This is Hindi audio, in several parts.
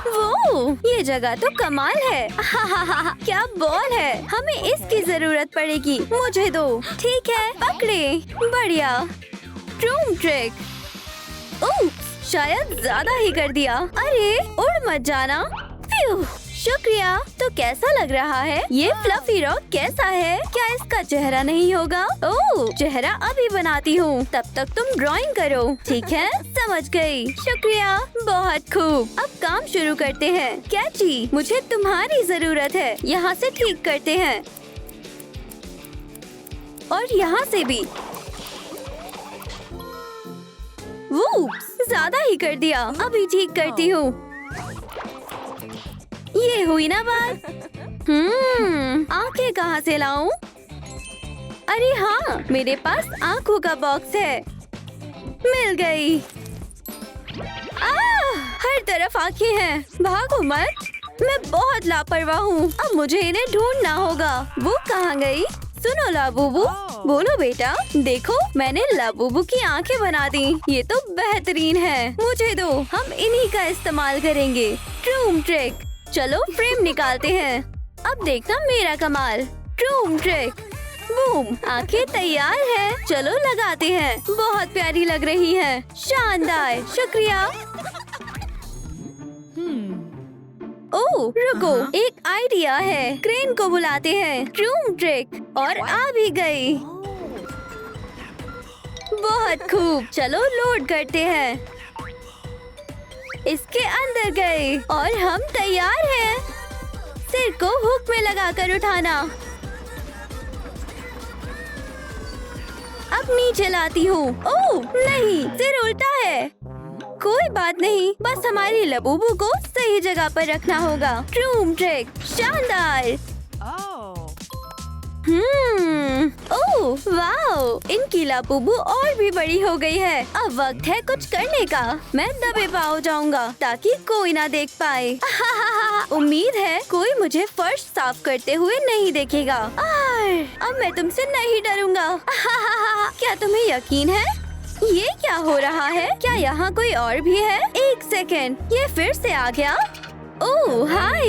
वो ये जगह तो कमाल है। क्या बॉल है, हमें इसकी जरूरत पड़ेगी। मुझे दो। ठीक है, पकड़े। बढ़िया। Room trick. ओह, शायद ज्यादा ही कर दिया। अरे उड़ मत जाना। फ्यू, शुक्रिया। तो कैसा लग रहा है? ये फ्लफी रॉक कैसा है? क्या इसका चेहरा नहीं होगा? ओह, चेहरा अभी बनाती हूँ, तब तक तुम ड्राइंग करो। ठीक है, समझ गई। शुक्रिया, बहुत खूब। अब काम शुरू करते हैं। कैची, मुझे तुम्हारी जरूरत है। यहाँ से ठीक करते हैं और यहाँ से भी। वो ज्यादा ही कर दिया। अभी ठीक करती हूँ। ये हुई ना बात। आंखें कहाँ से लाऊं? अरे हाँ, मेरे पास आंखों का बॉक्स है। मिल गई। हर तरफ आंखें हैं। भागो मत, मैं बहुत लापरवाह हूँ। अब मुझे इन्हें ढूंढना होगा। वो कहाँ गई? सुनो लाबूबू, बोलो बेटा। देखो, मैंने लाबूबू की आंखें बना दी। ये तो बेहतरीन है। मुझे दो, हम इन्हीं का इस्तेमाल करेंगे। Room trick. चलो फ्रेम निकालते हैं। अब देखना मेरा कमाल। Room trick. बूम, आंखें तैयार है। चलो लगाते हैं। बहुत प्यारी लग रही है। शानदार, शुक्रिया। ओह रुको, एक आइडिया है। क्रेन को बुलाते हैं। Room trick. और आ भी गई। बहुत खूब। चलो लोड करते हैं। इसके अंदर गए और हम तैयार हैं। सिर को हुक में लगाकर उठाना। अब नीचे लाती हूँ। ओह नहीं, सिर उल्टा है। कोई बात नहीं, बस हमारी लबूबू को सही जगह पर रखना होगा। Room trick. शानदार। ओह वाओ, इनकी लाबूबू और भी बड़ी हो गई है। अब वक्त है कुछ करने का। मैं दबे पाँव जाऊंगा ताकि कोई ना देख पाए। उम्मीद है कोई मुझे फर्श साफ करते हुए नहीं देखेगा। अब मैं तुमसे नहीं डरूंगा। क्या तुम्हें यकीन है? ये क्या हो रहा है? क्या यहाँ कोई और भी है? एक सेकेंड, ये फिर से आ गया। ओह हाय,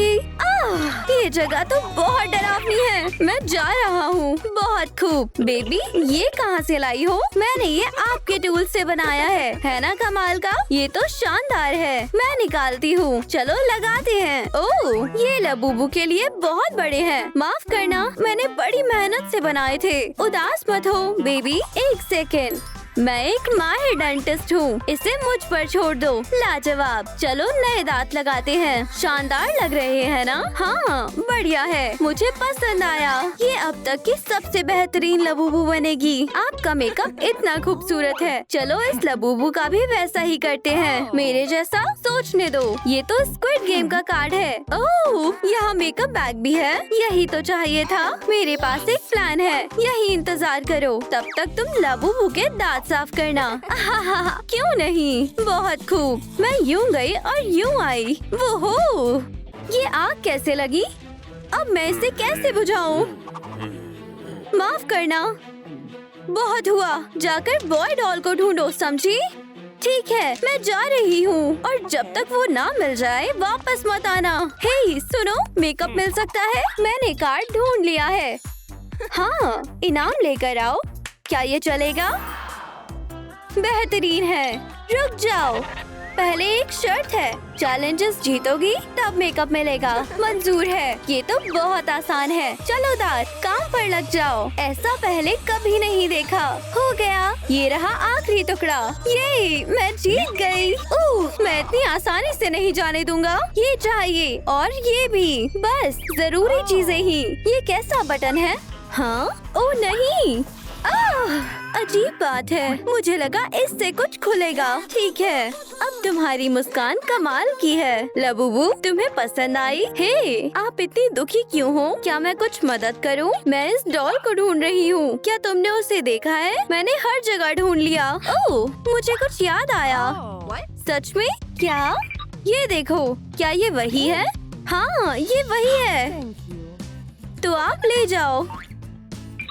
ये जगह तो बहुत डरावनी है। मैं जा रहा हूँ। बहुत खूब। बेबी, ये कहाँ से लाई हो? मैंने ये आपके टूल से बनाया है ना कमाल का? ये तो शानदार है। मैं निकालती हूँ। चलो लगाते हैं। ओह, ये लबूबू के लिए बहुत बड़े हैं। माफ करना, मैंने बड़ी मेहनत से बनाए थे। उदास मत हो बेबी। एक सेकेंड, मैं एक माहिर डेंटिस्ट हूँ। इसे मुझ पर छोड़ दो। लाजवाब। चलो नए दांत लगाते हैं। शानदार लग रहे हैं ना? हाँ, बढ़िया है। मुझे पसंद आया। ये अब तक की सबसे बेहतरीन लबूबू बनेगी। आपका मेकअप इतना खूबसूरत है। चलो इस लबूबू का भी वैसा ही करते हैं। मेरे जैसा सोचने दो। ये तो स्क्विड गेम का कार्ड है। ओह, यहाँ मेकअप बैग भी है। यही तो चाहिए था। मेरे पास एक प्लान है। यही इंतजार करो। तब तक तुम लबूबू के दांत साफ करना। क्यों नहीं? बहुत खूब। मैं यूं गई और यूं आई। वो हो, ये आग कैसे लगी? अब मैं इसे कैसे बुझाऊं? माफ करना। बहुत हुआ। जाकर बॉय डॉल को ढूंढो, समझी? ठीक है, मैं जा रही हूँ। और जब तक वो ना मिल जाए वापस मत आना। हे सुनो, मेकअप मिल सकता है। मैंने कार्ड ढूंढ लिया है। हाँ, इनाम लेकर आओ। क्या ये चलेगा? बेहतरीन है। रुक जाओ, पहले एक शर्त है। चैलेंजेस जीतोगी तब मेकअप मिलेगा। मंजूर है। ये तो बहुत आसान है। चलो दांत, काम पर लग जाओ। ऐसा पहले कभी नहीं देखा। हो गया। ये रहा आखिरी टुकड़ा। ये मैं जीत गई। मैं इतनी आसानी से नहीं जाने दूंगा। ये चाहिए और ये भी। बस जरूरी चीजें ही। ये कैसा बटन है? हाँ, ओह नहीं, अजीब बात है। मुझे लगा इससे कुछ खुलेगा। ठीक है, अब तुम्हारी मुस्कान कमाल की है। लबूबू, तुम्हें पसंद आई? हे, आप इतनी दुखी क्यों हो? क्या मैं कुछ मदद करूं? मैं इस डॉल को ढूंढ रही हूँ। क्या तुमने उसे देखा है? मैंने हर जगह ढूंढ लिया। ओह, मुझे कुछ याद आया। सच में? क्या? ये देखो, क्या ये वही है? हाँ, ये वही है। तो आप ले जाओ।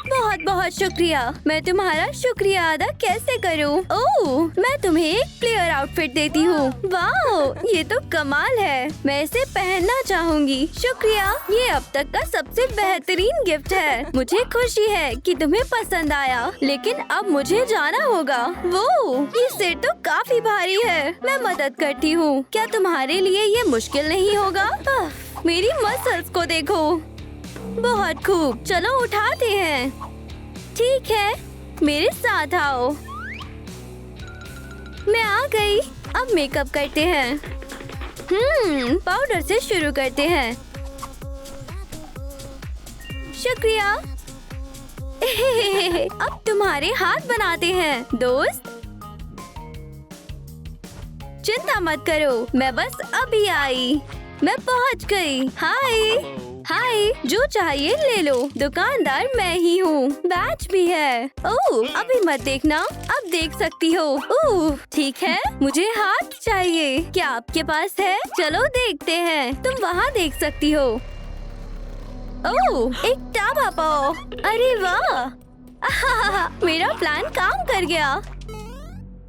बहुत बहुत शुक्रिया। मैं तुम्हारा शुक्रिया अदा कैसे करूं? ओह, मैं तुम्हें एक प्लेयर आउटफिट देती हूँ। वाह, ये तो कमाल है। मैं इसे पहनना चाहूंगी। शुक्रिया, ये अब तक का सबसे बेहतरीन गिफ्ट है। मुझे खुशी है कि तुम्हें पसंद आया, लेकिन अब मुझे जाना होगा। वो ये सेट तो काफी भारी है। मैं मदद करती हूँ। क्या तुम्हारे लिए ये मुश्किल नहीं होगा? मेरी मसल्स को देखो। बहुत खूब, चलो उठाते हैं। ठीक है, मेरे साथ आओ। मैं आ गई। अब मेकअप करते हैं। पाउडर से शुरू करते हैं। शुक्रिया। अब तुम्हारे हाथ बनाते हैं दोस्त। चिंता मत करो, मैं बस अभी आई। मैं पहुंच गई। हाय, जो चाहिए ले लो। दुकानदार मैं ही हूँ। बैच भी है। ओह, अभी मत देखना, अब देख सकती हो। ओह, ठीक है, मुझे हाथ चाहिए। क्या आपके पास है? चलो देखते हैं। तुम वहाँ देख सकती हो। ओह, एक टाबा पाओ। अरे वाह, मेरा प्लान काम कर गया।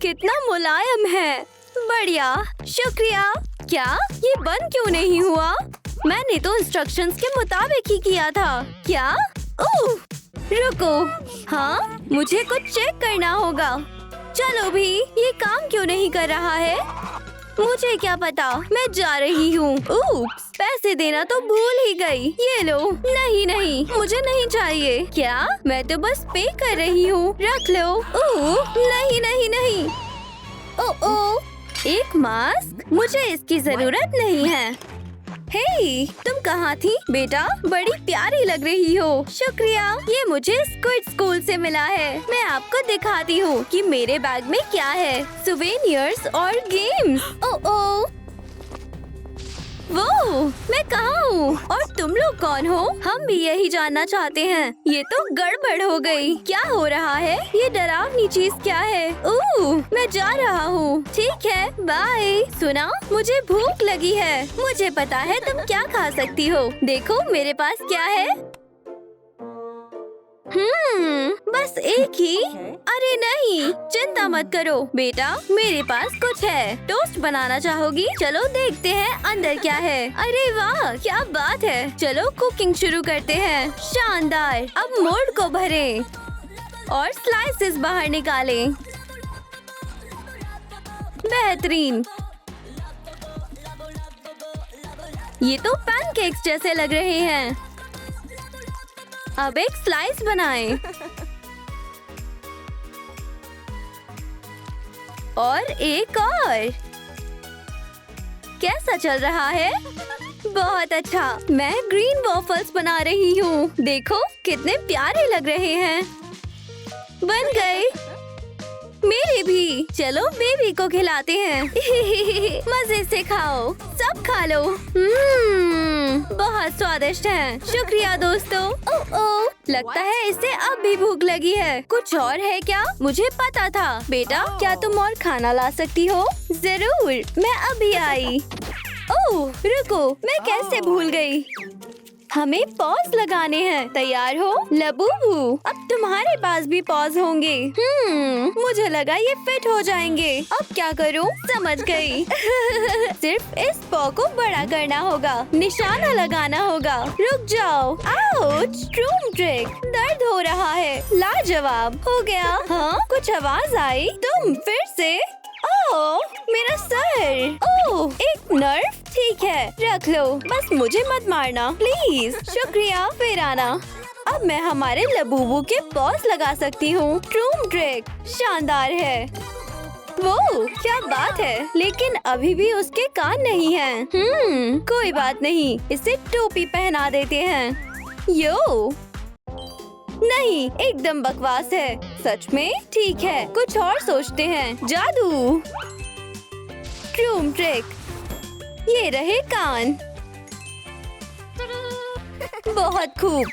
कितना मुलायम है। बढ़िया, शुक्रिया। क्या ये बंद क्यों नहीं हुआ? मैंने तो इंस्ट्रक्शंस के मुताबिक ही किया था। क्या? ओह, रुको। हाँ, मुझे कुछ चेक करना होगा। चलो भी, ये काम क्यों नहीं कर रहा है? मुझे क्या पता, मैं जा रही हूँ। उप्स, पैसे देना तो भूल ही गई। ये लो। नहीं, मुझे नहीं चाहिए। क्या? मैं तो बस पे कर रही हूँ। रख लो। ओह, नहीं। ओह, एक मास्क? मुझे इसकी जरूरत नहीं है। हे, तुम कहाँ थी बेटा? बड़ी प्यारी लग रही हो। शुक्रिया, ये मुझे स्क्विड स्कूल से मिला है। मैं आपको दिखाती हूँ कि मेरे बैग में क्या है। सुवेनियर्स और गेम्स। ओह, वो मैं कहाँ हूँ और तुम लोग कौन हो? हम भी यही जानना चाहते हैं। ये तो गड़बड़ हो गई। क्या हो रहा है? ये डरावनी चीज क्या है? ओह, मैं जा रहा हूँ। ठीक है, बाय। सुना, मुझे भूख लगी है। मुझे पता है तुम क्या खा सकती हो। देखो मेरे पास क्या है। बस एक ही। अरे नहीं, चिंता मत करो बेटा, मेरे पास कुछ है। टोस्ट बनाना चाहोगी? चलो देखते हैं अंदर क्या है। अरे वाह, क्या बात है। चलो कुकिंग शुरू करते हैं। शानदार। अब मोल्ड को भरें और स्लाइसेस बाहर निकालें। बेहतरीन। ये तो पैनकेक्स जैसे लग रहे हैं। अब एक स्लाइस बनाएं। और एक और। कैसा चल रहा है? बहुत अच्छा। मैं ग्रीन वॉफल्स बना रही हूँ। देखो कितने प्यारे लग रहे हैं। बन गए। मेरे भी। चलो बेबी को खिलाते हैं। मजे से खाओ, सब खा लो। बहुत स्वादिष्ट है। शुक्रिया दोस्तों। ओह, लगता है इसे अब भी भूख लगी है। कुछ और है क्या? मुझे पता था। बेटा, क्या तुम और खाना ला सकती हो? जरूर, मैं अभी आई। ओह, रुको, मैं कैसे भूल गई। हमें पॉज लगाने हैं। तैयार हो लबूबू? अब तुम्हारे पास भी पॉज होंगे। मुझे लगा ये फिट हो जाएंगे। अब क्या करूं? समझ गई। सिर्फ इस पॉ को बड़ा करना होगा। निशाना लगाना होगा। रुक जाओ। Ouch, ट्रूम trick. दर्द हो रहा है। लाजवाब। हो गया। हाँ, कुछ आवाज आई। तुम फिर से। ओह, मेरा सर। ओह, एक नर्व। ठीक है, रख लो। बस मुझे मत मारना प्लीज। शुक्रिया, फिर आना। अब मैं हमारे लबूबू के पॉज लगा सकती हूँ। ट्रूम ट्रिक शानदार है। वो क्या बात है, लेकिन अभी भी उसके कान नहीं हैं। कोई बात नहीं, इसे टोपी पहना देते हैं। यो नहीं, एकदम बकवास है। सच में? ठीक है, कुछ और सोचते हैं। जादू। ट्रूम ट्रिक। ये रहे कान। बहुत खूब।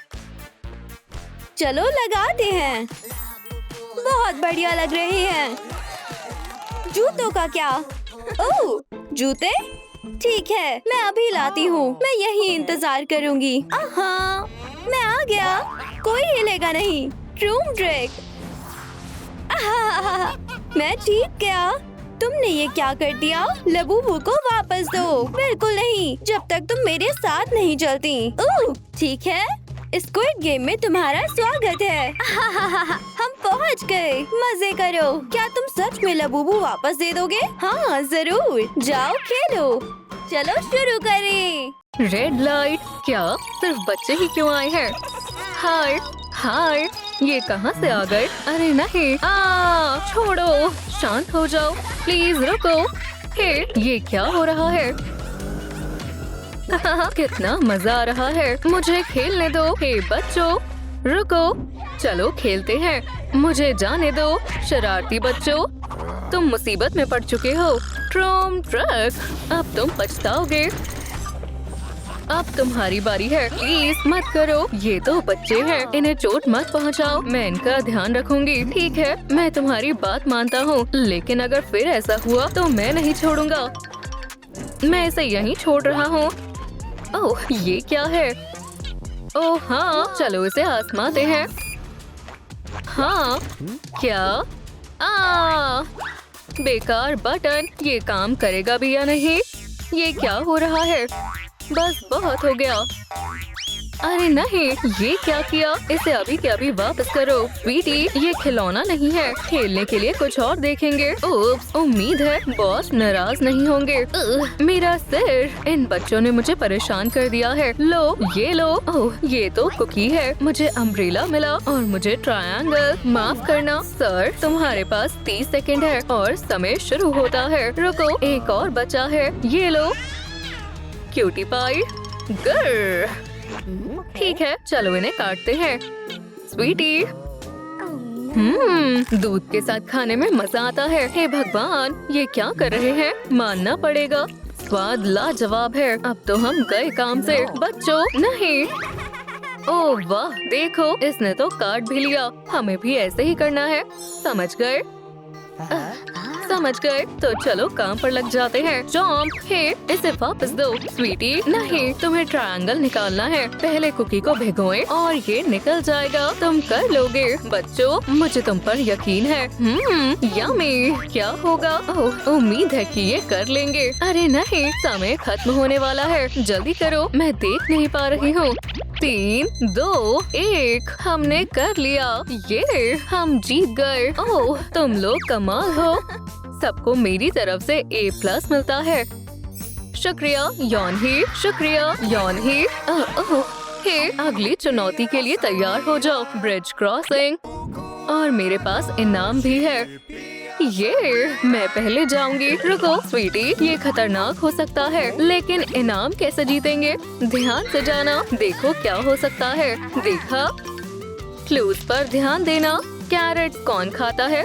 चलो लगाते हैं। बहुत बढ़िया लग रहे हैं। जूतों का क्या? ओह, जूते? ठीक है, मैं अभी लाती हूँ। मैं यही इंतजार करूँगी। मैं आ गया। कोई हिलेगा नहीं। ट्रूम ट्रिक। मैं जीत गया। तुमने ये क्या कर दिया? लबूबू को वापस दो। बिल्कुल नहीं, जब तक तुम मेरे साथ नहीं चलती। ठीक है, स्क्विड गेम में तुम्हारा स्वागत है। हम पहुंच गए। मजे करो। क्या तुम सच में लबूबू वापस दे दोगे? हाँ जरूर। जाओ खेलो। चलो शुरू करें। Red light. क्या सिर्फ बच्चे ही क्यों आए हैं? हाय हाय, ये कहाँ से आ गए? अरे नहीं, छोड़ो, शांत हो जाओ प्लीज, रुको। हे, ये क्या हो रहा है? कितना मजा आ रहा है, मुझे खेलने दो। हे बच्चों, रुको, चलो खेलते हैं। मुझे जाने दो शरारती बच्चों, तुम मुसीबत में पड़ चुके हो। ट्रूम ट्रक, अब तुम पछताओगे। अब तुम्हारी बारी है, प्लीज मत करो। ये तो बच्चे हैं, इन्हें चोट मत पहुंचाओ। मैं इनका ध्यान रखूंगी। ठीक है, मैं तुम्हारी बात मानता हूँ, लेकिन अगर फिर ऐसा हुआ तो मैं नहीं छोड़ूंगा। मैं इसे यहीं छोड़ रहा हूँ। ओह, ये क्या है? ओह हाँ, चलो इसे आजमाते हैं। हाँ, क्या? बेकार बटन, ये काम करेगा भी या नहीं? ये क्या हो रहा है? बस बहुत हो गया। अरे नहीं, ये क्या किया? इसे अभी के अभी वापस करो। स्वीटी, ये खिलौना नहीं है, खेलने के लिए कुछ और देखेंगे। ओप्स, उम्मीद है बॉस नाराज नहीं होंगे। मेरा सिर, इन बच्चों ने मुझे परेशान कर दिया है। लो, ये लो। ओह, ये तो कुकी है। मुझे अम्ब्रेला मिला और मुझे ट्रायंगल। माफ करना सर, तुम्हारे पास 30 सेकंड है और समय शुरू होता है। रुको, एक और बचा है, ये लो। Cutie pie. गर। ठीक है, चलो इन्हें काटते हैं। स्वीटी, दूध के साथ खाने में मजा आता है। हे भगवान, ये क्या कर रहे हैं? मानना पड़ेगा, स्वाद लाजवाब है। अब तो हम गए काम से। बच्चों नहीं। ओह वाह, देखो, इसने तो काट भी लिया। हमें भी ऐसे ही करना है। समझ गए? समझ गए, तो चलो काम पर लग जाते हैं। जॉम्प, हे, इसे वापस दो। स्वीटी, नहीं, तुम्हें ट्रायंगल निकालना है। पहले कुकी को भिगोएं और ये निकल जाएगा। तुम कर लोगे बच्चों, मुझे तुम पर यकीन है। यम्मी, क्या होगा? ओह, उम्मीद है कि ये कर लेंगे। अरे नहीं, समय खत्म होने वाला है, जल्दी करो, मैं देख नहीं पा रही हूँ। 3, 2, 1, हमने कर लिया। ये हम जीत गए। ओह, तुम लोग कमाल हो। सबको मेरी तरफ से A+ मिलता है। शुक्रिया यौन ही, शुक्रिया यौन ही। हे, अगली चुनौती के लिए तैयार हो जाओ। ब्रिज क्रॉसिंग, और मेरे पास इनाम भी है। ये मैं पहले जाऊंगी। रुको स्वीटी, ये खतरनाक हो सकता है, लेकिन इनाम कैसे जीतेंगे? ध्यान से जाना, देखो क्या हो सकता है। देखा? क्लूज पर ध्यान देना। कैरेट कौन खाता है?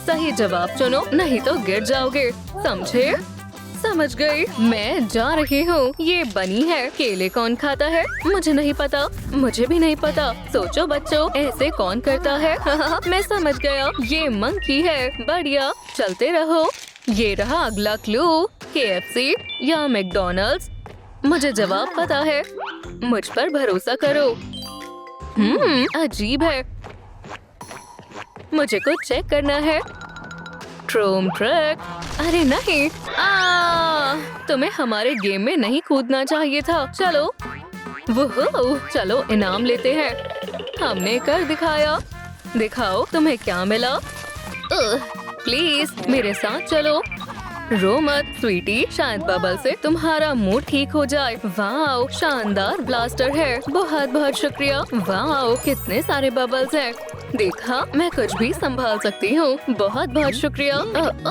सही जवाब चुनो, नहीं तो गिर जाओगे। समझे? समझ गई। मैं जा रही हूँ। ये बनी है। केले कौन खाता है? मुझे नहीं पता। मुझे भी नहीं पता। सोचो बच्चों, ऐसे कौन करता है? मैं समझ गया, ये मंकी है। बढ़िया, चलते रहो। ये रहा अगला क्लू। KFC या मैकडॉनल्ड्स? मुझे जवाब पता है, मुझ पर भरोसा करो। अजीब है, मुझे कुछ चेक करना है। ट्रूम ट्रक। अरे नहीं, तुम्हें हमारे गेम में नहीं कूदना चाहिए था। चलो, वुहू, चलो इनाम लेते हैं। हमने कर दिखाया। दिखाओ तुम्हें क्या मिला। प्लीज मेरे साथ चलो। रो मत स्वीटी, शायद बबल से तुम्हारा मूड ठीक हो जाए। वाओ, शानदार ब्लास्टर है। बहुत बहुत शुक्रिया। वाओ, कितने सारे बबल्स हैं। देखा, मैं कुछ भी संभाल सकती हूँ। बहुत बहुत शुक्रिया।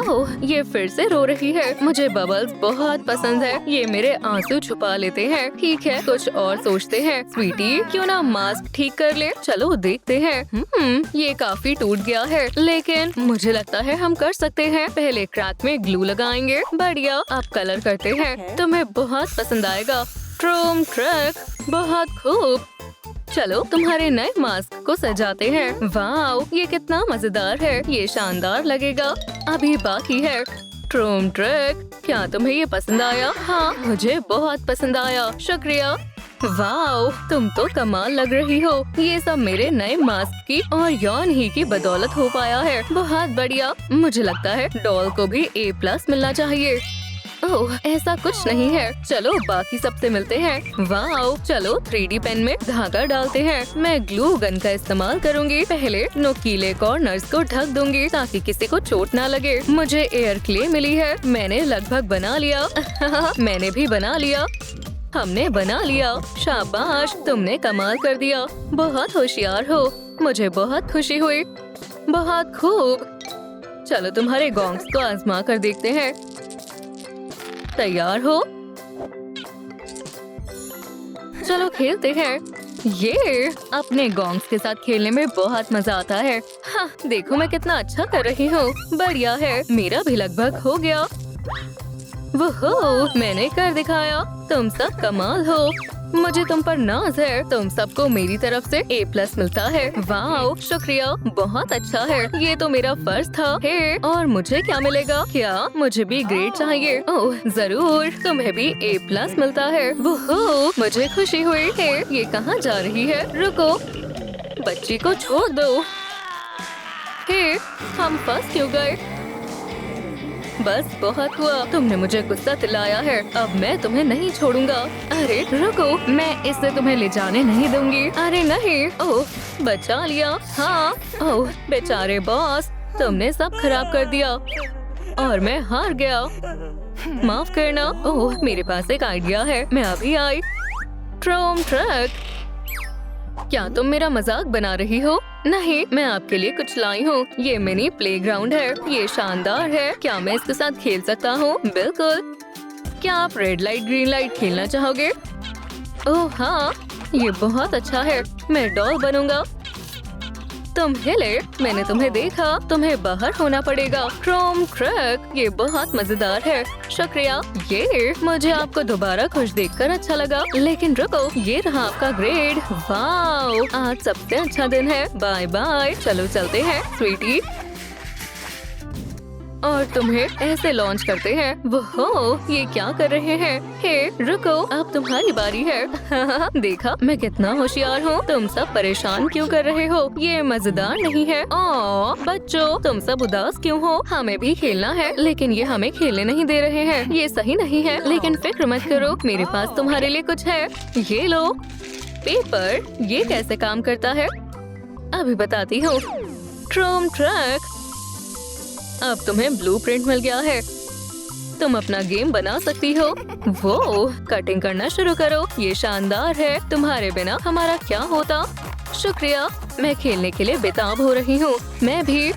ओह, ये फिर से रो रही है। मुझे बबल्स बहुत पसंद है। ये मेरे आंसू छुपा लेते हैं। ठीक है, कुछ और सोचते हैं। स्वीटी, क्यों ना मास्क ठीक कर ले? चलो देखते हैं। ये काफी टूट गया है, लेकिन मुझे लगता है हम कर सकते हैं। पहले क्रैक में ग्लू लगाएंगे। बढ़िया, अब कलर करते हैं। तुम्हें बहुत पसंद आएगा। ट्रूम ट्रक, बहुत खूब। चलो तुम्हारे नए मास्क को सजाते हैं। वाओ, ये कितना मजेदार है। ये शानदार लगेगा। अभी बाकी है। ट्रूम ट्रक, क्या तुम्हें ये पसंद आया? हाँ, मुझे बहुत पसंद आया। शुक्रिया। वाओ, तुम तो कमाल लग रही हो। ये सब मेरे नए मास्क की और यौन ही की बदौलत हो पाया है। बहुत बढ़िया। मुझे लगता है डॉल को भी A+ मिलना चाहिए। ओह, ऐसा कुछ नहीं है। चलो बाकी सबसे मिलते हैं। वाओ, चलो 3D पेन में धागा डालते हैं। मैं ग्लू गन का इस्तेमाल करूंगी। पहले नुकीले कॉर्नर्स को ढक दूंगी ताकि किसी को चोट ना लगे। मुझे एयर क्ले मिली है। मैंने लगभग बना लिया। मैंने भी बना लिया। हमने बना लिया। शाबाश, तुमने कमाल कर दिया। बहुत होशियार हो। मुझे बहुत खुशी हुई। बहुत खूब। चलो तुम्हारे गोंग्स को आजमा कर देखते हैं। तैयार हो? चलो खेलते हैं। ये अपने गोंग्स के साथ खेलने में बहुत मजा आता है। हाँ, देखो मैं कितना अच्छा कर रही हूँ। बढ़िया है। मेरा भी लगभग हो गया। वो मैंने कर दिखाया। तुम सब कमाल हो। मुझे तुम पर नाज है। तुम सबको मेरी तरफ से A+ मिलता है। वाओ, शुक्रिया। बहुत अच्छा है। ये तो मेरा फर्ज था। हे, और मुझे क्या मिलेगा? क्या मुझे भी ग्रेड चाहिए? ओह जरूर, तुम्हें भी A+ मिलता है। वो मुझे खुशी हुई। हे, ये कहाँ जा रही है? रुको, बच्ची को छोड़ दो। हे, हम फंस क्यों गए? बस बहुत हुआ। तुमने मुझे गुस्सा दिलाया है। अब मैं तुम्हें नहीं छोड़ूंगा। अरे रुको, मैं इसे तुम्हें ले जाने नहीं दूंगी। अरे नहीं। ओह, बचा लिया। हाँ। ओह बेचारे बॉस, तुमने सब खराब कर दिया और मैं हार गया। माफ करना। ओह, मेरे पास एक आइडिया है। मैं अभी आई। ट्रोम ट्रक, क्या तुम मेरा मजाक बना रही हो? नहीं, मैं आपके लिए कुछ लाई हूँ। ये मिनी प्लेग्राउंड है। ये शानदार है। क्या मैं इसके साथ खेल सकता हूँ? बिल्कुल। क्या आप रेड लाइट ग्रीन लाइट खेलना चाहोगे? ओह हाँ, ये बहुत अच्छा है। मैं डॉल बनूंगा। तुम हिले। मैंने तुम्हें देखा। तुम्हें बाहर होना पड़ेगा। क्रोम ट्रक, ये बहुत मजेदार है। शुक्रिया। ये मुझे आपको दोबारा खुश देखकर अच्छा लगा। लेकिन रुको, ये रहा आपका ग्रेड। वाओ, आज सबसे अच्छा दिन है। Bye bye. चलो चलते हैं स्वीटी। और तुम्हें ऐसे लॉन्च करते हैं। वो ये क्या कर रहे हैं? हे रुको, अब तुम्हारी बारी है। देखा मैं कितना होशियार हूँ। तुम सब परेशान क्यों कर रहे हो? ये मजेदार नहीं है। ओह बच्चों, तुम सब उदास क्यों हो? हमें भी खेलना है, लेकिन ये हमें खेलने नहीं दे रहे हैं। ये सही नहीं है। लेकिन फिक्र मत करो, मेरे पास तुम्हारे लिए कुछ है। ये लो पेपर। ये कैसे काम करता है अभी बताती हूँ। ट्रोम ट्रक, अब तुम्हें ब्लूप्रिंट मिल गया है। तुम अपना गेम बना सकती हो। वो कटिंग करना शुरू करो। ये शानदार है। तुम्हारे बिना हमारा क्या होता? शुक्रिया। मैं खेलने के लिए बेताब हो रही हूँ। मैं भी।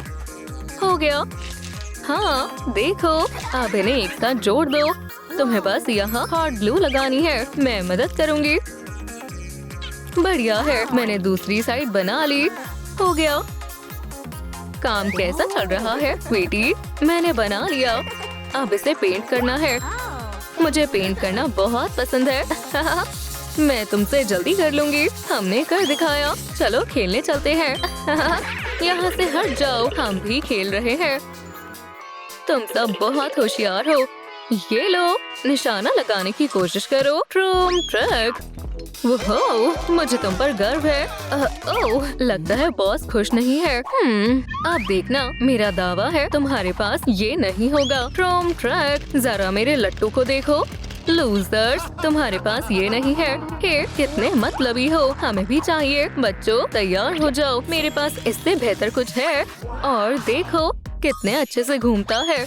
हो गया। हाँ देखो, अब इन्हें एक साथ जोड़ दो। तुम्हें बस यहाँ हॉट ग्लू लगानी है। मैं मदद करूँगी। बढ़िया है। मैंने दूसरी साइड बना ली। हो गया। काम कैसा चल रहा है स्वीटी? मैंने बना लिया। अब इसे पेंट करना है। मुझे पेंट करना बहुत पसंद है। मैं तुमसे जल्दी कर लूंगी। हमने कर दिखाया। चलो खेलने चलते हैं। यहाँ से हट जाओ, हम भी खेल रहे हैं। तुम सब बहुत होशियार हो। ये लो, निशाना लगाने की कोशिश करो। ट्रोम ट्रक, वो मुझे तुम पर गर्व है। ओह, लगता है बॉस खुश नहीं है। अब देखना, मेरा दावा है तुम्हारे पास ये नहीं होगा। ट्रोम ट्रक, जरा मेरे लट्टू को देखो। लूजर्स, तुम्हारे पास ये नहीं है। हे, कितने मतलबी हो। हमें भी चाहिए। बच्चों तैयार हो जाओ, मेरे पास इससे बेहतर कुछ है। और देखो कितने अच्छे से घूमता है।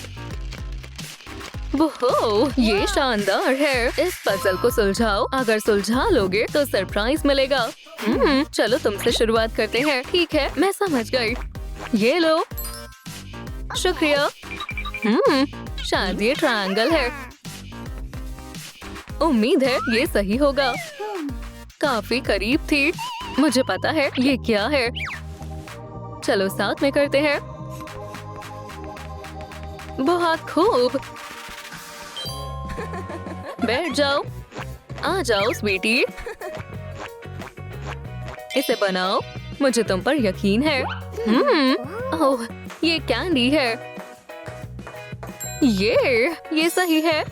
वो ये शानदार है। इस पजल को सुलझाओ। अगर सुलझा लोगे तो सरप्राइज मिलेगा। चलो तुमसे शुरुआत करते हैं। ठीक है, मैं समझ गई। ये लो। शुक्रिया। शायद ये ट्रायंगल है। उम्मीद है ये सही होगा। काफी करीब थी। मुझे पता है ये क्या है। चलो साथ में करते हैं। बहुत खूब। बैठ जाओ। आ जाओ स्वीटी। इसे बनाओ। मुझे तुम पर यकीन है। ओह, ये कैंडी है। ये सही है।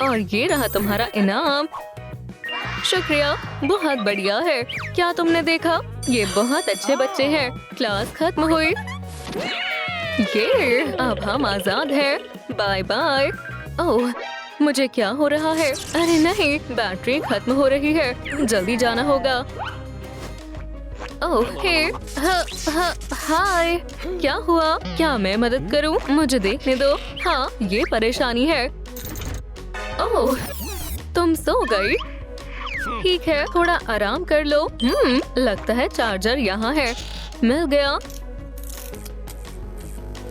और ये रहा तुम्हारा इनाम। शुक्रिया, बहुत बढ़िया है। क्या तुमने देखा? ये बहुत अच्छे बच्चे हैं। क्लास खत्म हुई। ये अब हम आजाद हैं। Bye bye. ओह, मुझे क्या हो रहा है? अरे नहीं, बैटरी खत्म हो रही है। जल्दी जाना होगा। ओह हे, हाय, क्या हुआ? क्या मैं मदद करूं? मुझे देखने दो। हाँ, ये परेशानी है। ओह, तुम सो गई? ठीक है, थोड़ा आराम कर लो। लगता है चार्जर यहाँ है। मिल गया।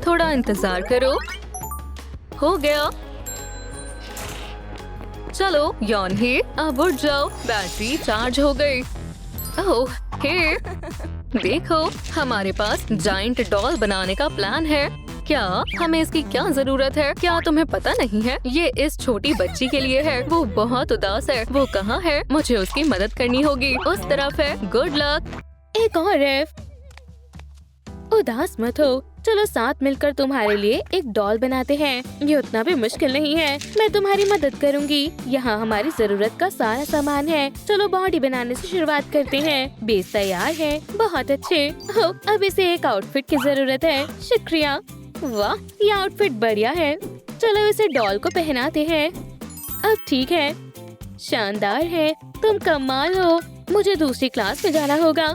थोड़ा इंतजार करो। हो गया। चलो यौन ही, अब उठ जाओ। बैटरी चार्ज हो गई। ओह हे, देखो, हमारे पास जायंट डॉल बनाने का प्लान है। क्या हमें इसकी क्या जरूरत है? क्या तुम्हें पता नहीं है? ये इस छोटी बच्ची के लिए है। वो बहुत उदास है। वो कहाँ है? मुझे उसकी मदद करनी होगी। उस तरफ है। Good luck. एक और है। उदास मत हो, चलो साथ मिलकर तुम्हारे लिए एक डॉल बनाते हैं। ये उतना भी मुश्किल नहीं है। मैं तुम्हारी मदद करूंगी। यहाँ हमारी जरूरत का सारा सामान है। चलो बॉडी बनाने से शुरुआत करते हैं। बेस तैयार है। बहुत अच्छे। हो, अब इसे एक आउटफिट की जरूरत है। शुक्रिया। वाह, ये आउटफिट बढ़िया है। चलो इसे डॉल को पहनाते हैं। अब ठीक है। शानदार है। तुम कमाल हो। मुझे दूसरी क्लास में जाना होगा।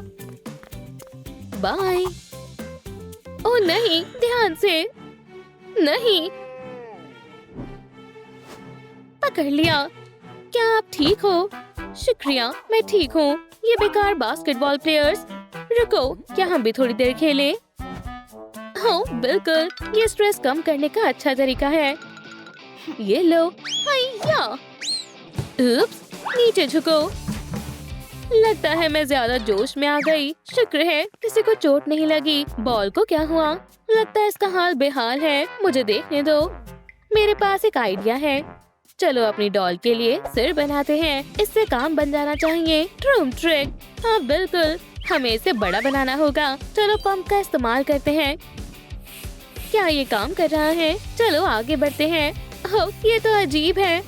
बाय। ओह नहीं, ध्यान से। नहीं, पकड़ लिया। क्या आप ठीक हो? शुक्रिया, मैं ठीक हूँ। ये बेकार बास्केटबॉल प्लेयर्स। रुको, क्या हम भी थोड़ी देर खेलें? हाँ बिल्कुल, ये स्ट्रेस कम करने का अच्छा तरीका है। ये लो। हैया। उप्स, नीचे झुको। लगता है मैं ज्यादा जोश में आ गई। शुक्र है किसी को चोट नहीं लगी। बॉल को क्या हुआ? लगता है इसका हाल बेहाल है। मुझे देखने दो। मेरे पास एक आइडिया है। चलो अपनी डॉल के लिए सिर बनाते हैं। इससे काम बन जाना चाहिए। ट्रूम ट्रिक। हाँ बिल्कुल, हमें इसे बड़ा बनाना होगा। चलो पंप का इस्तेमाल करते हैं। क्या ये काम कर रहा है? चलो आगे बढ़ते हैं। ओह, ये तो अजीब है।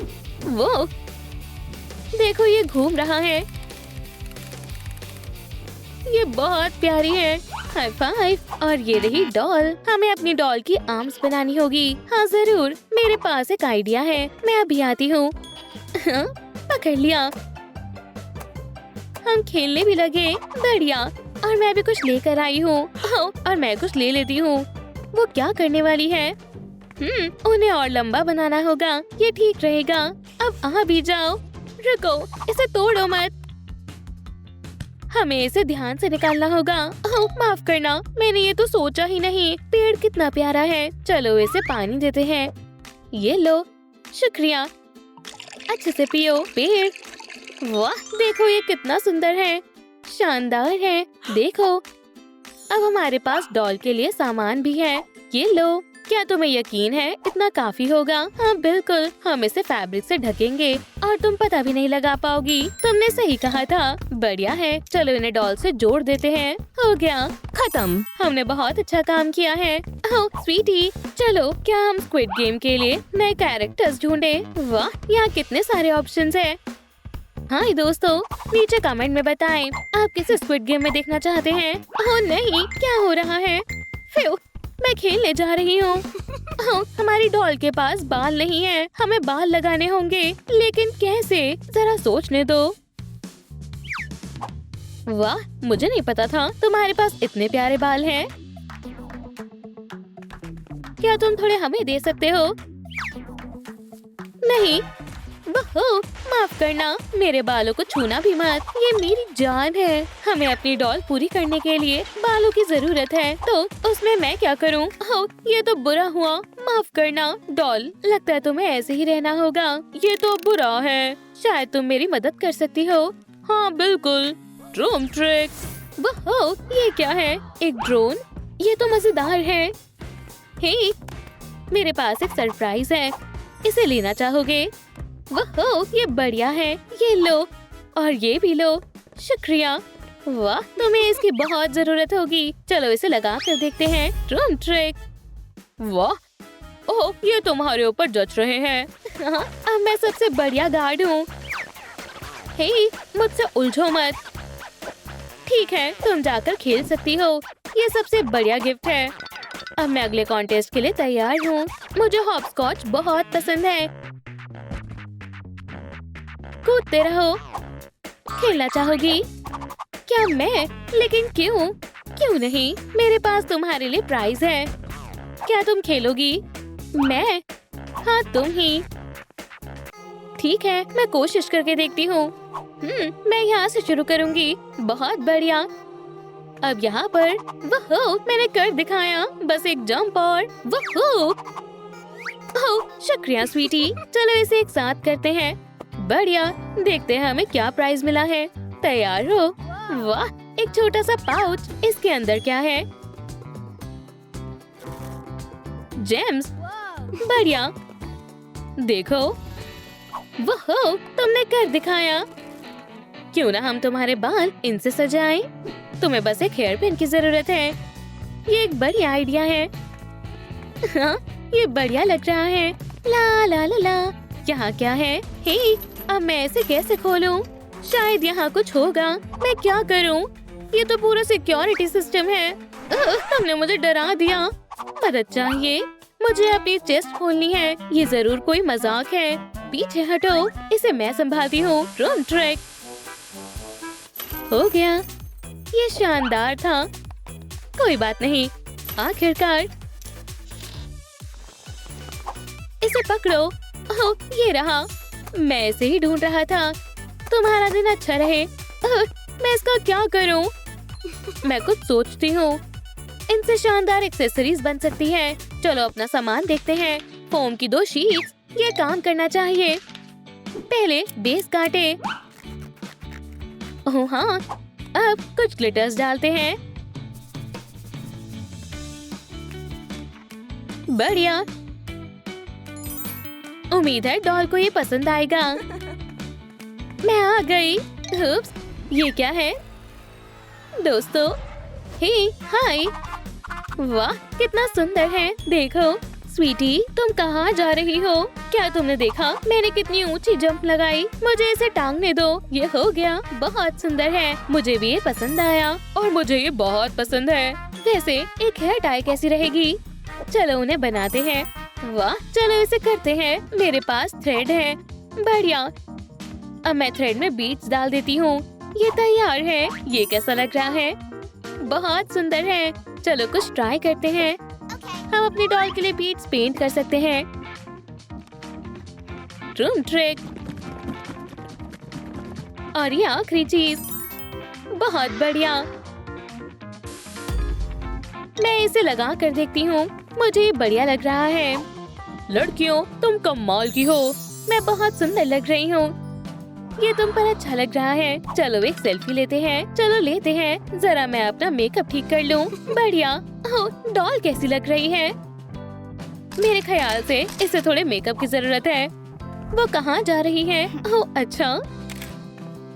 वो देखो, ये घूम रहा है। ये बहुत प्यारी है। High five. और ये रही डॉल। हमें अपनी डॉल की आर्म्स बनानी होगी। हाँ जरूर, मेरे पास एक आइडिया है। मैं अभी आती हूँ। हाँ, पकड़ लिया। हम खेलने भी लगे। बढ़िया। और मैं भी कुछ लेकर आई हूँ। और मैं कुछ ले लेती हूँ। वो क्या करने वाली है? उन्हें और लंबा बनाना होगा। ये ठीक रहेगा। अब आ भी जाओ। रुको, इसे तोड़ो मत। हमें इसे ध्यान से निकालना होगा। ओह, माफ करना, मैंने ये तो सोचा ही नहीं। पेड़ कितना प्यारा है। चलो इसे पानी देते हैं। ये लो। शुक्रिया। अच्छे से पियो। पेड़, वाह, देखो ये कितना सुंदर है। शानदार है। देखो, अब हमारे पास डॉल के लिए सामान भी है। ये लो। क्या तुम्हें यकीन है इतना काफी होगा? हाँ बिल्कुल, हम इसे फैब्रिक से ढकेंगे और तुम पता भी नहीं लगा पाओगी। तुमने सही कहा था। बढ़िया है। चलो इन्हें डॉल से जोड़ देते हैं। हो गया, खत्म। हमने बहुत अच्छा काम किया है। ओह स्वीटी, चलो क्या हम स्क्विड गेम के लिए नए कैरेक्टर्स ढूंढे? वाह, यहाँ कितने सारे ऑप्शंस है। हाँ दोस्तों, नीचे कमेंट में बताएं आप किसे स्क्विड गेम में देखना चाहते हैं। ओह नहीं, क्या हो रहा है? फ्यू, मैं खेलने जा रही हूँ। हमारी डॉल के पास बाल नहीं है। हमें बाल लगाने होंगे, लेकिन कैसे? जरा सोचने दो। वाह, मुझे नहीं पता था तुम्हारे पास इतने प्यारे बाल हैं। क्या तुम थोड़े हमें दे सकते हो? नहीं। ओह, माफ करना, मेरे बालों को छूना भी मत। ये मेरी जान है। हमें अपनी डॉल पूरी करने के लिए बालों की जरूरत है, तो उसमें मैं क्या करूं? ओह, ये तो बुरा हुआ। माफ करना डॉल, लगता है तुम्हें ऐसे ही रहना होगा। ये तो बुरा है। शायद तुम मेरी मदद कर सकती हो। हाँ बिल्कुल, ड्रोन ट्रिक। ओह, ये क्या है? एक ड्रोन? ये तो मजेदार है। हे, मेरे पास एक सरप्राइज है। इसे लेना चाहोगे? वाह, ये बढ़िया है। ये लो, और ये भी लो। शुक्रिया। वाह, तुम्हें इसकी बहुत जरूरत होगी। चलो इसे लगा कर देखते हैं। Drone trick. वाह, ओह, ये तुम्हारे ऊपर जच रहे हैं। हाँ, अब मैं सबसे बढ़िया गार्ड हूँ। हे, मुझसे उलझो मत। ठीक है, तुम जाकर खेल सकती हो। ये सबसे बढ़िया गिफ्ट है। अब मैं अगले कॉन्टेस्ट के लिए तैयार हूँ। मुझे हॉपस्कॉच बहुत पसंद है। कूदते रहो। खेलना चाहोगी? क्या मैं? लेकिन क्यों? क्यों नहीं? मेरे पास तुम्हारे लिए प्राइज है। क्या तुम खेलोगी? मैं? हाँ, तुम ही। ठीक है, मैं कोशिश करके देखती हूँ। मैं यहाँ से शुरू करूँगी। बहुत बढ़िया। अब यहाँ पर वह मैंने कर दिखाया। बस एक जंप और वह। ओह, शुक्रिया स्वीटी। चलो इसे एक साथ करते हैं। बढ़िया। देखते हैं हमें क्या प्राइज मिला है। तैयार हो? वाह, एक छोटा सा पाउच। इसके अंदर क्या है? जेम्स। बढ़िया। देखो, वह तुमने कर दिखाया। क्यों ना हम तुम्हारे बाल इनसे सजाएं? तुम्हें बस एक हेयर पिन की जरूरत है। ये एक बढ़िया आइडिया है। हाँ, ये बढ़िया लग रहा है। ला ला ला ला। यहाँ क्या है? हे, अब मैं इसे कैसे खोलूं? शायद यहाँ कुछ होगा। मैं क्या करूं? ये तो पूरा सिक्योरिटी सिस्टम है। तुमने मुझे डरा दिया। मदद चाहिए। मुझे अपनी चेस्ट खोलनी है। ये जरूर कोई मजाक है। पीछे हटो। इसे मैं संभालती हूँ। रूम ट्रैक हो गया। ये शानदार था। कोई बात नहीं, आखिरकार। इसे पकड़ो। ओह, ये रहा। मैं इसे ही ढूंढ रहा था। तुम्हारा दिन अच्छा रहे। मैं इसका क्या करूं? मैं कुछ सोचती हूँ। इनसे शानदार एक्सेसरीज बन सकती है। चलो अपना सामान देखते हैं। फोम की 2 शीट्स। ये काम करना चाहिए। पहले बेस काटे। ओह हाँ, अब कुछ ग्लिटर्स डालते हैं। बढ़िया। उम्मीद है डॉल को ये पसंद आएगा। मैं आ गई। उप्स, ये क्या है? दोस्तों, हे, हाय। वाह, कितना सुंदर है। देखो। स्वीटी, तुम कहाँ जा रही हो? क्या तुमने देखा मैंने कितनी ऊंची जंप लगाई? मुझे इसे टांगने दो। ये हो गया। बहुत सुंदर है। मुझे भी ये पसंद आया और मुझे ये बहुत पसंद है। वैसे एक हेयर टाई कैसी रहेगी? चलो उन्हें बनाते हैं। वाह, चलो इसे करते हैं। मेरे पास थ्रेड है। बढ़िया। अब मैं थ्रेड में बीट्स डाल देती हूँ। ये तैयार है। ये कैसा लग रहा है? बहुत सुंदर है। चलो कुछ ट्राई करते हैं। हम अपनी डॉल के लिए बीट्स पेंट कर सकते हैं। Room trick. और ये आखिरी चीज। बहुत बढ़िया। मैं इसे लगा कर देखती हूँ। मुझे ये बढ़िया लग रहा है। लड़कियों, तुम कमाल की हो। मैं बहुत सुंदर लग रही हूँ। ये तुम पर अच्छा लग रहा है। चलो एक सेल्फी लेते हैं। चलो लेते हैं। जरा मैं अपना मेकअप ठीक कर लूं। बढ़िया। ओह, डॉल कैसी लग रही है? मेरे ख्याल से इसे थोड़े मेकअप की जरूरत है। वो कहाँ जा रही है? ओह, अच्छा।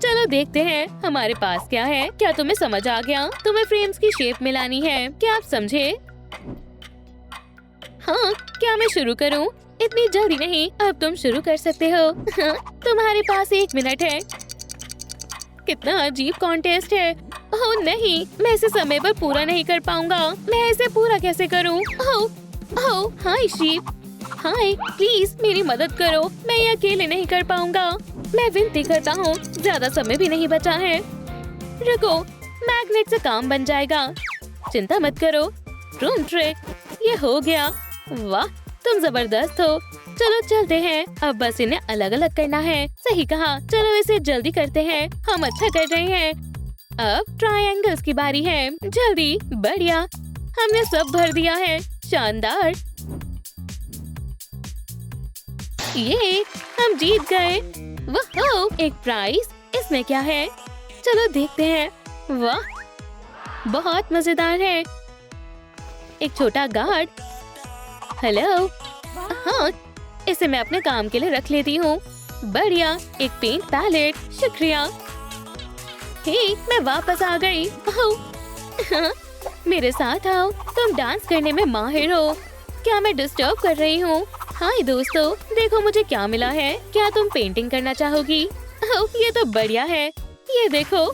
चलो देखते हैं हमारे पास क्या है। क्या तुम्हें समझ आ गया? तुम्हें फ्रेम्स की शेप मिलानी है। क्या आप समझे? हाँ, क्या मैं शुरू करूं? इतनी जल्दी नहीं। अब तुम शुरू कर सकते हो। हाँ, तुम्हारे पास 1 मिनट है। कितना अजीब कॉन्टेस्ट है। ओह नहीं, मैं इसे समय पर पूरा नहीं कर पाऊंगा। मैं इसे पूरा कैसे करूं? ओह, हाय शीप। हाय, प्लीज मेरी मदद करो। मैं ये अकेले नहीं कर पाऊंगा। मैं विनती करता हूँ। ज्यादा समय भी नहीं बचा है। रुको, मैग्नेट से काम बन जाएगा। चिंता मत करो। Room trick. ये हो गया। वाह, तुम जबरदस्त हो। चलो चलते हैं। अब बस इन्हें अलग अलग करना है। सही कहा। चलो इसे जल्दी करते हैं। हम अच्छा कर रहे हैं। अब ट्रायंगल्स की बारी है। जल्दी। बढ़िया। हमने सब भर दिया है। शानदार। ये हम जीत गए। वाह, एक प्राइज। इसमें क्या है? चलो देखते हैं। वाह, बहुत मजेदार है। एक छोटा गार्ड। हेलो। हाँ, इसे मैं अपने काम के लिए रख लेती हूँ। बढ़िया। एक पेंट पैलेट। शुक्रिया। हे, मैं वापस आ गई। हाँ, मेरे साथ आओ। तुम डांस करने में माहिर हो। क्या मैं डिस्टर्ब कर रही हूँ? हाय दोस्तों, देखो मुझे क्या मिला है। क्या तुम पेंटिंग करना चाहोगी? ये तो बढ़िया है। ये देखो,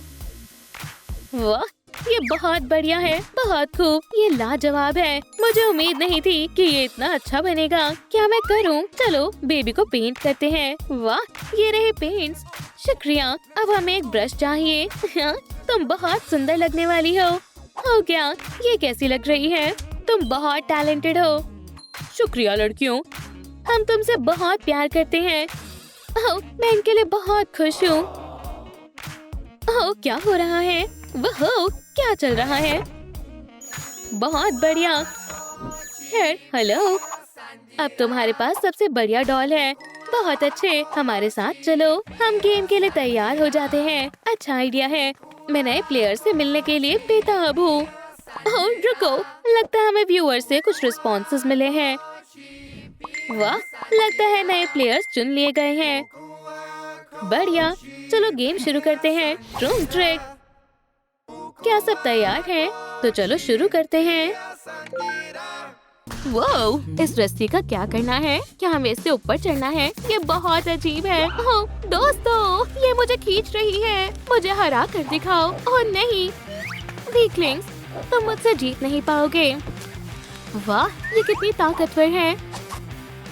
वाह, ये बहुत बढ़िया है, बहुत खूब, ये लाजवाब है। मुझे उम्मीद नहीं थी कि ये इतना अच्छा बनेगा। क्या मैं करूं? चलो बेबी को पेंट करते हैं। वाह, ये रहे पेंट्स। शुक्रिया। अब हमें एक ब्रश चाहिए। हाँ, तुम बहुत सुंदर लगने वाली हो क्या? ये कैसी लग रही है? तुम बहुत टैलेंटेड हो। शुक्रिया लड़कियों, हम तुमसे बहुत प्यार करते हैं। मैं इनके लिए बहुत खुश हूँ। क्या हो रहा है? वह क्या चल रहा है? बहुत बढ़िया। हेलो, अब तुम्हारे पास सबसे बढ़िया डॉल है। बहुत अच्छे, हमारे साथ चलो, हम गेम के लिए तैयार हो जाते हैं। अच्छा आइडिया है। मैं नए प्लेयर से मिलने के लिए बेताब हूँ। रुको, लगता है हमें व्यूअर से कुछ रिस्पॉन्सेज मिले हैं। वाह, लगता है नए प्लेयर्स चुन लिए गए हैं। बढ़िया, चलो गेम शुरू करते हैं। Room trick. क्या सब तैयार हैं? तो चलो शुरू करते हैं। वो, इस रस्सी का क्या करना है? क्या हमें इससे ऊपर चढ़ना है? ये बहुत अजीब है। दोस्तों, ये मुझे खींच रही है। मुझे हरा कर दिखाओ। ओह नहीं, वीकलिंग्स, तुम मुझसे जीत नहीं पाओगे। वाह, ये कितनी ताकतवर है।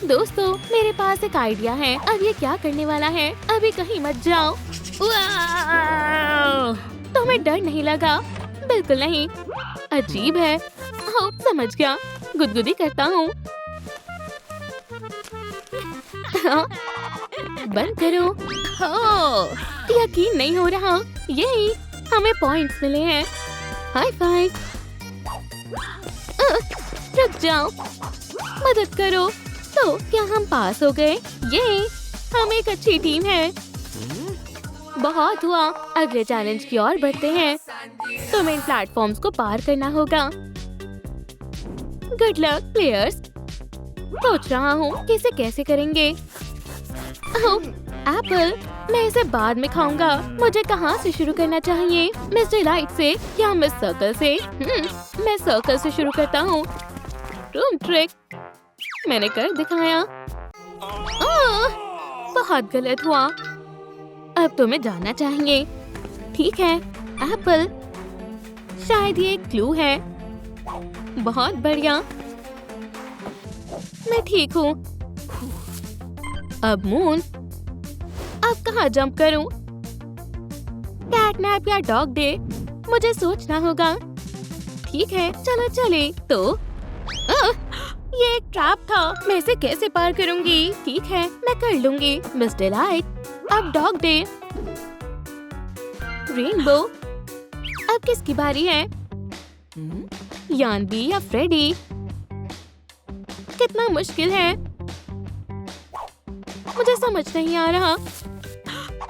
दोस्तों, मेरे पास एक आइडिया है। अब ये क्या करने वाला है? अभी कहीं मत जाओ। तुम्हें डर नहीं लगा? बिल्कुल नहीं। अजीब है। समझ गया, गुदगुदी करता हूँ। बंद करो। यकीन नहीं हो रहा। यही, हमें पॉइंट्स मिले हैं। High five. रुक जाओ, मदद करो। तो क्या हम पास हो गए? ये, हम एक अच्छी टीम है। बहुत हुआ, अगले चैलेंज की ओर बढ़ते हैं। तुम्हें इन प्लेटफॉर्म्स को पार करना होगा। Good luck players. सोच रहा हूँ कि इसे कैसे करेंगे। एप्पल, मैं इसे बाद में खाऊंगा। मुझे कहाँ से शुरू करना चाहिए? मिस डिलाइट से या मिस सर्कल से? मैं सर्कल से शुरू करता हूँ। रूम ट्रिक, मैंने कर दिखाया। बहुत गलत हुआ। अब तुम्हें जाना चाहिए। ठीक है एप्पल, शायद ये एक क्लू है। बहुत बढ़िया, मैं ठीक हूँ। अब मून, अब कहाँ जंप करूँ? कैटनैप या डॉग डे? मुझे सोचना होगा। ठीक है, चलो चले। तो ये एक ट्रैप था। मैं इसे कैसे पार करूंगी? ठीक है, मैं कर लूंगी। मिस डिलाइट, अब डॉग डे। रेनबो, अब किसकी बारी है? यानबी या फ्रेडी? कितना मुश्किल है, मुझे समझ नहीं आ रहा।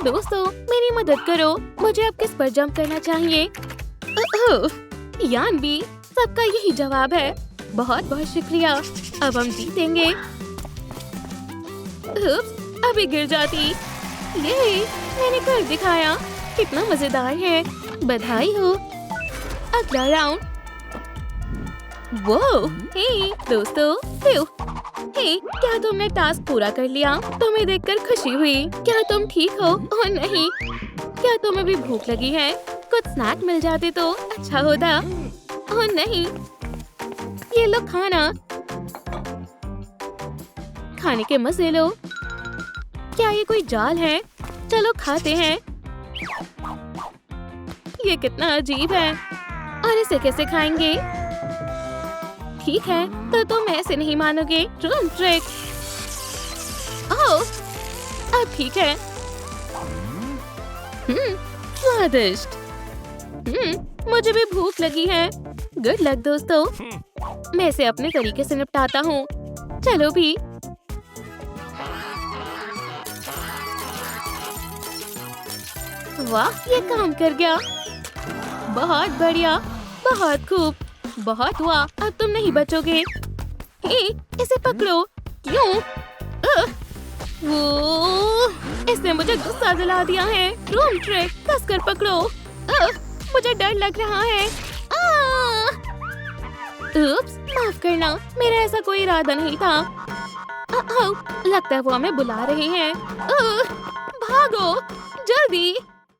दोस्तों, मेरी मदद करो। मुझे अब किस पर जंप करना चाहिए? यानबी, सबका यही जवाब है। बहुत बहुत शुक्रिया, अब हम जीतेंगे। अभी गिर जाती। ये मैंने कर दिखाया। कितना मजेदार है। बधाई हो। अगला राउंड। वो, हे दोस्तों, हे, क्या तुमने टास्क पूरा कर लिया? तुम्हें देखकर खुशी हुई। क्या तुम ठीक हो? ओह नहीं, क्या तुम्हें भी भूख लगी है? कुछ स्नैक मिल जाते तो अच्छा होता। ओह नहीं, ये लो खाना। खाने के मजे लो। क्या ये कोई जाल है? चलो खाते हैं। ये कितना अजीब है, और इसे कैसे खाएंगे? ठीक है, तो तुम ऐसे नहीं मानोगे। Room trick. ओह, अब ठीक है। स्वादिष्ट। मुझे भी भूख लगी है। गुड लक दोस्तों, मैं इसे अपने तरीके से निपटाता हूँ। चलो भी। वाह, ये काम कर गया। बहुत बढ़िया, बहुत खूब। बहुत हुआ, अब तुम नहीं बचोगे। हे, इसे पकड़ो। क्यों? वो, इसने मुझे गुस्सा दिला दिया है। रूम ट्रिक, कसकर पकड़ो। मुझे डर लग रहा है। उप्स, माफ करना, मेरा ऐसा कोई इरादा नहीं था। लगता है वो हमें बुला रहे हैं। भागो, जल्दी।